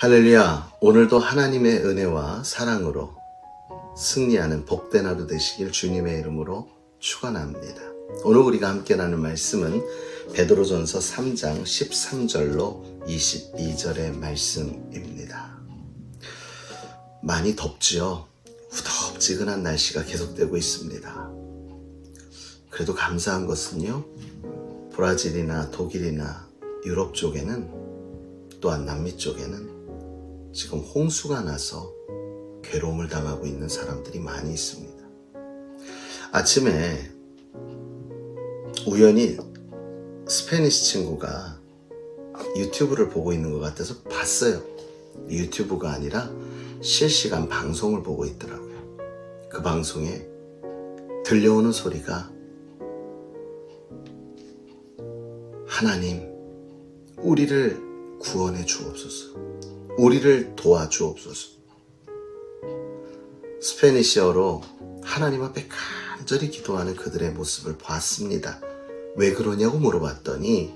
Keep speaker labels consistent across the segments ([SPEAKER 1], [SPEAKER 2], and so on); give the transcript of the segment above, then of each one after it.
[SPEAKER 1] 할렐루야. 오늘도 하나님의 은혜와 사랑으로 승리하는 복된 하루 되시길 주님의 이름으로 축원합니다. 오늘 우리가 함께 나눌 말씀은 베드로전서 3장 13절로 22절의 말씀입니다. 많이 덥지요. 후덥지근한 날씨가 계속되고 있습니다. 그래도 감사한 것은요, 브라질이나 독일이나 유럽 쪽에는, 또한 남미 쪽에는 지금 홍수가 나서 괴로움을 당하고 있는 사람들이 많이 있습니다. 아침에 우연히 스페니시 친구가 유튜브를 보고 있는 것 같아서 봤어요. 유튜브가 아니라 실시간 방송을 보고 있더라고요. 그 방송에 들려오는 소리가 하나님, 우리를 구원해 주옵소서. 우리를 도와주옵소서. 스페니시어로 하나님 앞에 간절히 기도하는 그들의 모습을 봤습니다. 왜 그러냐고 물어봤더니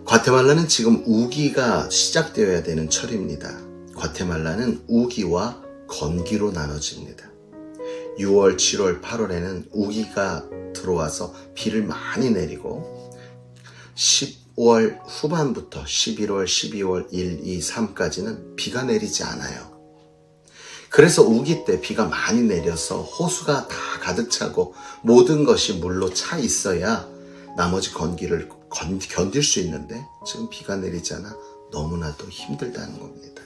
[SPEAKER 1] 과테말라는 지금 우기가 시작되어야 되는 철입니다. 과테말라는 우기와 건기로 나눠집니다. 6월, 7월, 8월에는 우기가 들어와서 비를 많이 내리고 10월 후반부터 11월, 12월 1, 2, 3까지는 비가 내리지 않아요. 그래서 우기 때 비가 많이 내려서 호수가 다 가득 차고 모든 것이 물로 차 있어야 나머지 건기를 견딜 수 있는데 지금 비가 내리지 않아 너무나도 힘들다는 겁니다.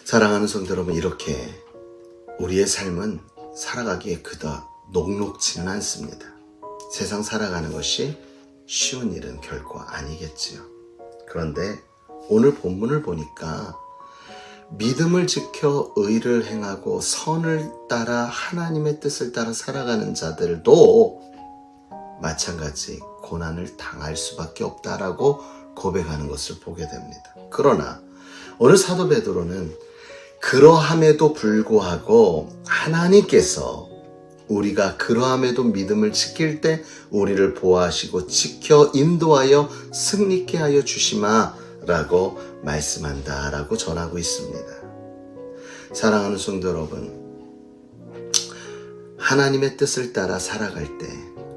[SPEAKER 1] 사랑하는 성도 여러분, 이렇게 우리의 삶은 살아가기에 그다 녹록지는 않습니다. 세상 살아가는 것이 쉬운 일은 결코 아니겠지요. 그런데 오늘 본문을 보니까 믿음을 지켜 의를 행하고 선을 따라 하나님의 뜻을 따라 살아가는 자들도 마찬가지 고난을 당할 수밖에 없다라고 고백하는 것을 보게 됩니다. 그러나 오늘 사도 베드로는 그러함에도 불구하고 하나님께서 우리가 그러함에도 믿음을 지킬 때 우리를 보호하시고 지켜 인도하여 승리케 하여 주시마라고 말씀한다라고 전하고 있습니다. 사랑하는 성도 여러분, 하나님의 뜻을 따라 살아갈 때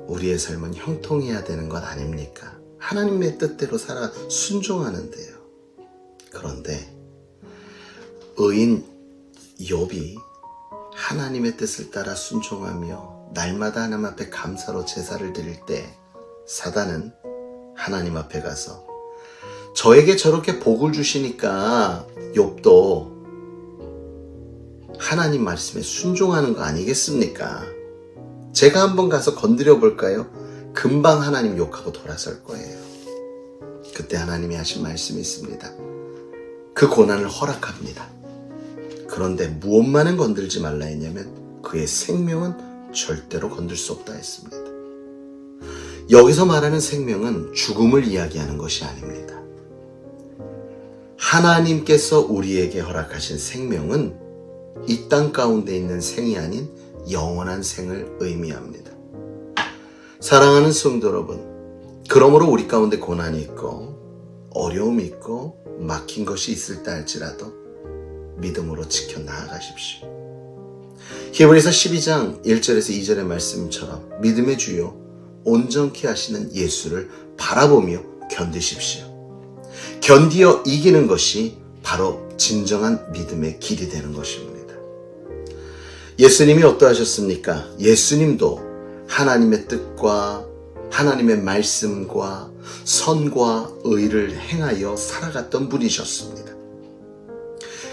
[SPEAKER 1] 우리의 삶은 형통해야 되는 것 아닙니까? 하나님의 뜻대로 살아 순종하는데요. 그런데 의인 욥이 하나님의 뜻을 따라 순종하며 날마다 하나님 앞에 감사로 제사를 드릴 때 사단은 하나님 앞에 가서 저에게 저렇게 복을 주시니까 욥도 하나님 말씀에 순종하는 거 아니겠습니까? 제가 한번 가서 건드려 볼까요? 금방 하나님 욕하고 돌아설 거예요. 그때 하나님이 하신 말씀이 있습니다. 그 고난을 허락합니다. 그런데 무엇만은 건들지 말라 했냐면 그의 생명은 절대로 건들 수 없다 했습니다. 여기서 말하는 생명은 죽음을 이야기하는 것이 아닙니다. 하나님께서 우리에게 허락하신 생명은 이 땅 가운데 있는 생이 아닌 영원한 생을 의미합니다. 사랑하는 성도 여러분, 그러므로 우리 가운데 고난이 있고 어려움이 있고 막힌 것이 있을 때 할지라도 믿음으로 지켜 나아가십시오. 히브리서 12장 1절에서 2절의 말씀처럼 믿음의 주요 온전케 하시는 예수를 바라보며 견디십시오. 견디어 이기는 것이 바로 진정한 믿음의 길이 되는 것입니다. 예수님이 어떠하셨습니까? 예수님도 하나님의 뜻과 하나님의 말씀과 선과 의를 행하여 살아갔던 분이셨습니다.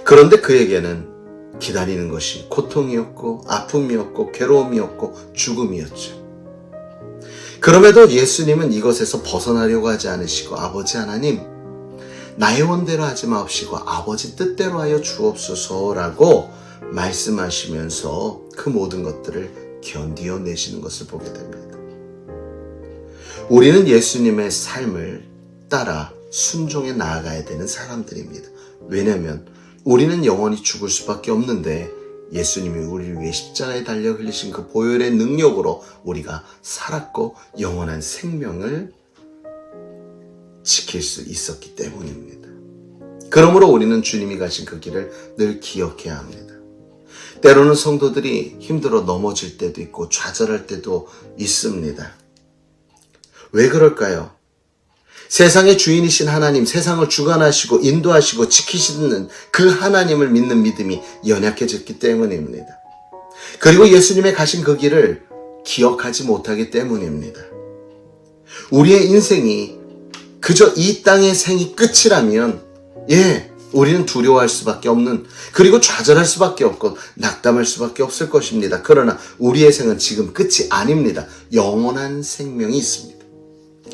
[SPEAKER 1] 그런데 그에게는 기다리는 것이 고통이었고 아픔이었고 괴로움이었고 죽음이었죠. 그럼에도 예수님은 이것에서 벗어나려고 하지 않으시고 아버지 하나님, 나의 원대로 하지 마옵시고 아버지 뜻대로 하여 주옵소서라고 말씀하시면서 그 모든 것들을 견디어내시는 것을 보게 됩니다. 우리는 예수님의 삶을 따라 순종해 나아가야 되는 사람들입니다. 왜냐하면 우리는 영원히 죽을 수밖에 없는데 예수님이 우리를 위해 십자가에 달려 흘리신 그 보혈의 능력으로 우리가 살았고 영원한 생명을 지킬 수 있었기 때문입니다. 그러므로 우리는 주님이 가신 그 길을 늘 기억해야 합니다. 때로는 성도들이 힘들어 넘어질 때도 있고 좌절할 때도 있습니다. 왜 그럴까요? 세상의 주인이신 하나님, 세상을 주관하시고 인도하시고 지키시는 그 하나님을 믿는 믿음이 연약해졌기 때문입니다. 그리고 예수님의 가신 그 길을 기억하지 못하기 때문입니다. 우리의 인생이 그저 이 땅의 생이 끝이라면 우리는 두려워할 수밖에 없는, 그리고 좌절할 수밖에 없고 낙담할 수밖에 없을 것입니다. 그러나 우리의 생은 지금 끝이 아닙니다. 영원한 생명이 있습니다.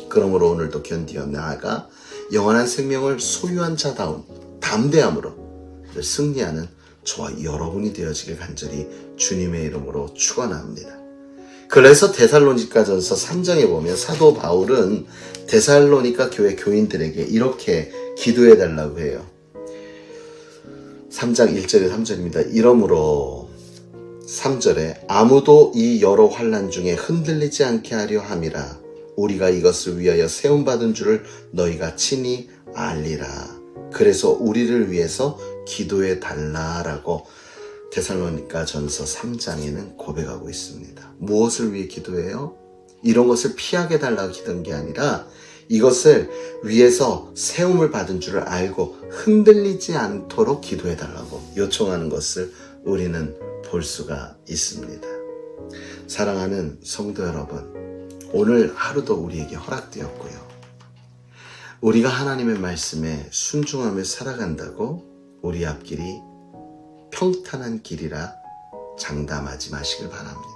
[SPEAKER 1] 그러므로 오늘도 견디어 나아가 영원한 생명을 소유한 자다운 담대함으로 승리하는 저와 여러분이 되어지길 간절히 주님의 이름으로 축원합니다. 그래서 데살로니가전서 3장에 보면 사도 바울은 데살로니가 교회 교인들에게 이렇게 기도해 달라고 해요. 3장 1절에 3절입니다. 이러므로 3절에 아무도 이 여러 환난 중에 흔들리지 않게 하려 함이라. 우리가 이것을 위하여 세움받은 줄을 너희가 친히 알리라. 그래서 우리를 위해서 기도해 달라라고 데살로니가전서 3장에는 고백하고 있습니다. 무엇을 위해 기도해요? 이런 것을 피하게 달라고 기도한 게 아니라 이것을 위해서 세움을 받은 줄을 알고 흔들리지 않도록 기도해 달라고 요청하는 것을 우리는 볼 수가 있습니다. 사랑하는 성도 여러분, 오늘 하루도 우리에게 허락되었고요. 우리가 하나님의 말씀에 순종하며 살아간다고 우리 앞길이 평탄한 길이라 장담하지 마시길 바랍니다.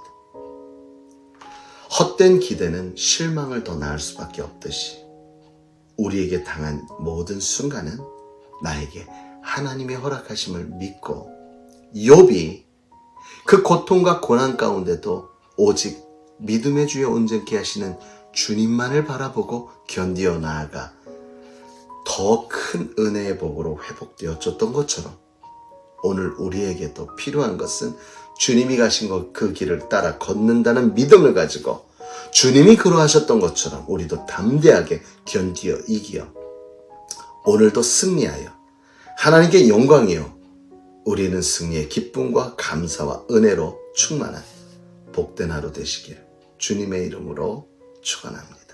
[SPEAKER 1] 헛된 기대는 실망을 더 낳을 수밖에 없듯이 우리에게 당한 모든 순간은 나에게 하나님의 허락하심을 믿고 욥이 그 고통과 고난 가운데도 오직 믿음의 주에 온전케 하시는 주님만을 바라보고 견디어 나아가 더 큰 은혜의 복으로 회복되어졌던 것처럼 오늘 우리에게도 필요한 것은 주님이 가신 그 길을 따라 걷는다는 믿음을 가지고 주님이 그러하셨던 것처럼 우리도 담대하게 견디어 이기어 오늘도 승리하여 하나님께 영광이요 우리는 승리의 기쁨과 감사와 은혜로 충만한 복된 하루 되시길 주님의 이름으로 축원합니다.